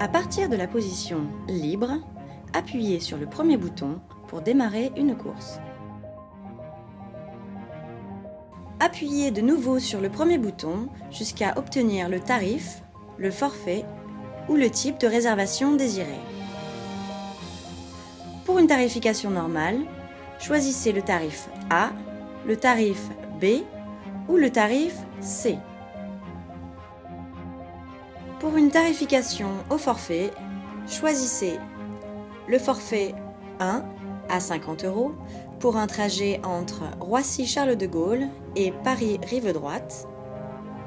À partir de la position libre, appuyez sur le premier bouton pour démarrer une course. Appuyez de nouveau sur le premier bouton jusqu'à obtenir le tarif, le forfait ou le type de réservation désiré. Pour une tarification normale, choisissez le tarif A, le tarif B ou le tarif C. Pour une tarification au forfait, choisissez le forfait 1 à 50 € pour un trajet entre Roissy-Charles de Gaulle et Paris-Rive-Droite,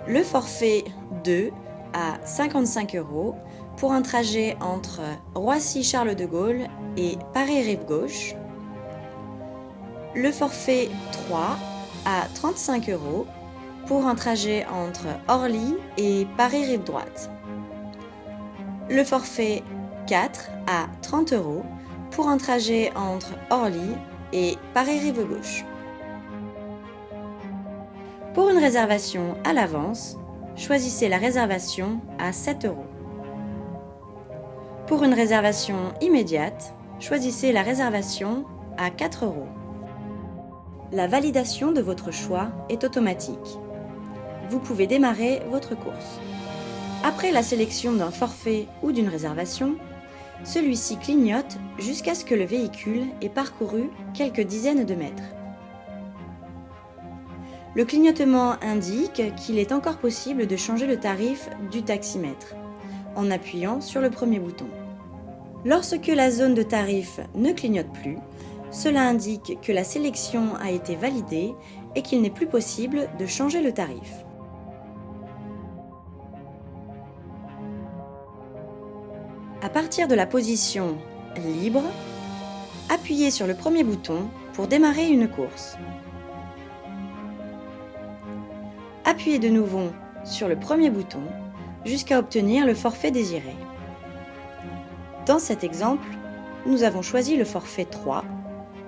le forfait 2 à 55 € pour un trajet entre Roissy-Charles de Gaulle et Paris-Rive-Gauche, le forfait 3 à 35 € pour un trajet entre Orly et Paris-Rive-Droite, le forfait 4 à 30 € pour un trajet entre Orly et Paris-Rive-Gauche. Pour une réservation à l'avance, choisissez la réservation à 7 €. Pour une réservation immédiate, choisissez la réservation à 4 €. La validation de votre choix est automatique. Vous pouvez démarrer votre course. Après la sélection d'un forfait ou d'une réservation, celui-ci clignote jusqu'à ce que le véhicule ait parcouru quelques dizaines de mètres. Le clignotement indique qu'il est encore possible de changer le tarif du taximètre en appuyant sur le premier bouton. Lorsque la zone de tarif ne clignote plus, cela indique que la sélection a été validée et qu'il n'est plus possible de changer le tarif. À partir de la position libre, appuyez sur le premier bouton pour démarrer une course. Appuyez de nouveau sur le premier bouton jusqu'à obtenir le forfait désiré. Dans cet exemple, nous avons choisi le forfait 3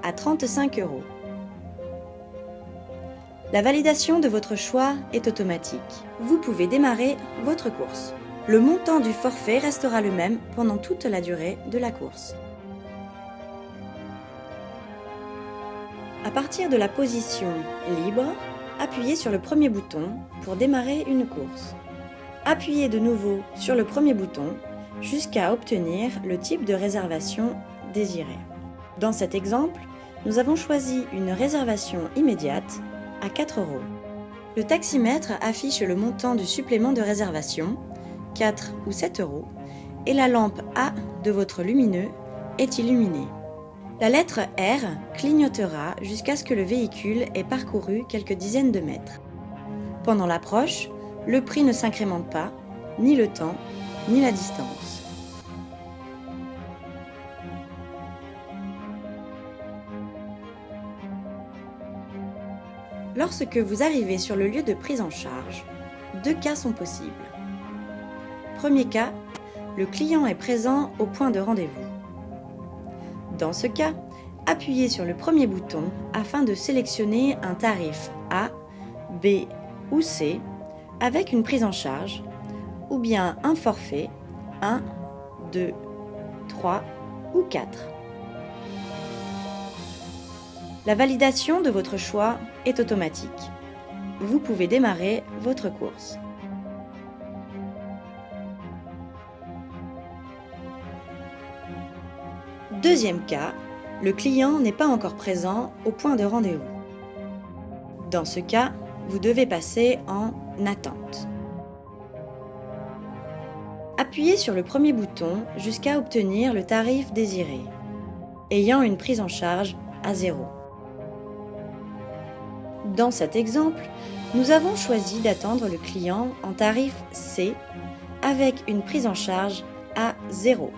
à 35 €. La validation de votre choix est automatique. Vous pouvez démarrer votre course. Le montant du forfait restera le même pendant toute la durée de la course. À partir de la position libre, appuyez sur le premier bouton pour démarrer une course. Appuyez de nouveau sur le premier bouton jusqu'à obtenir le type de réservation désiré. Dans cet exemple, nous avons choisi une réservation immédiate à 4 €. Le taximètre affiche le montant du supplément de réservation, 4 ou 7 €, et la lampe A de votre lumineux est illuminée. La lettre R clignotera jusqu'à ce que le véhicule ait parcouru quelques dizaines de mètres. Pendant l'approche, le prix ne s'incrémente pas, ni le temps, ni la distance. Lorsque vous arrivez sur le lieu de prise en charge, 2 cas sont possibles. Premier cas, le client est présent au point de rendez-vous. Dans ce cas, appuyez sur le premier bouton afin de sélectionner un tarif A, B ou C avec une prise en charge, ou bien un forfait 1, 2, 3 ou 4. La validation de votre choix est automatique. Vous pouvez démarrer votre course. Deuxième cas, le client n'est pas encore présent au point de rendez-vous. Dans ce cas, vous devez passer en attente. Appuyez sur le premier bouton jusqu'à obtenir le tarif désiré, ayant une prise en charge à 0. Dans cet exemple, nous avons choisi d'attendre le client en tarif C avec une prise en charge à 0.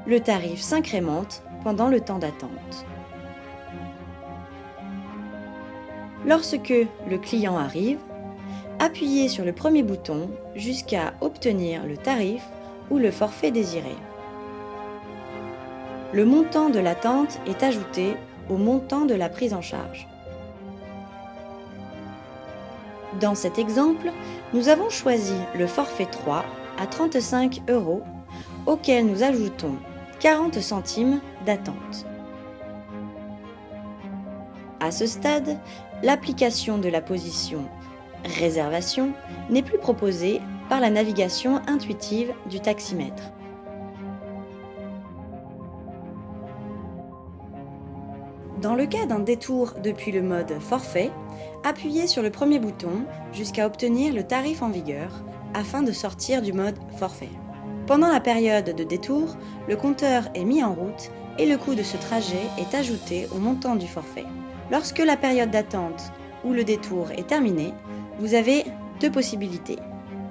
Le tarif s'incrémente pendant le temps d'attente. Lorsque le client arrive, appuyez sur le premier bouton jusqu'à obtenir le tarif ou le forfait désiré. Le montant de l'attente est ajouté au montant de la prise en charge. Dans cet exemple, nous avons choisi le forfait 3 à 35 € auquel nous ajoutons 40 centimes d'attente. À ce stade, l'application de la position réservation n'est plus proposée par la navigation intuitive du taximètre. Dans le cas d'un détour depuis le mode forfait, appuyez sur le premier bouton jusqu'à obtenir le tarif en vigueur afin de sortir du mode forfait. Pendant la période de détour, le compteur est mis en route et le coût de ce trajet est ajouté au montant du forfait. Lorsque la période d'attente ou le détour est terminé, vous avez deux possibilités.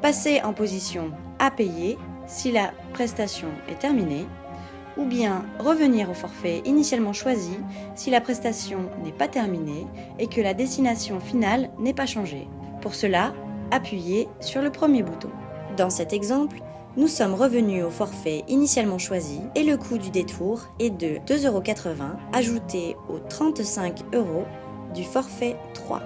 Passer en position à payer si la prestation est terminée, ou bien revenir au forfait initialement choisi si la prestation n'est pas terminée et que la destination finale n'est pas changée. Pour cela, appuyez sur le premier bouton. Dans cet exemple, nous sommes revenus au forfait initialement choisi et le coût du détour est de 2,80 € ajouté aux 35 € du forfait 3.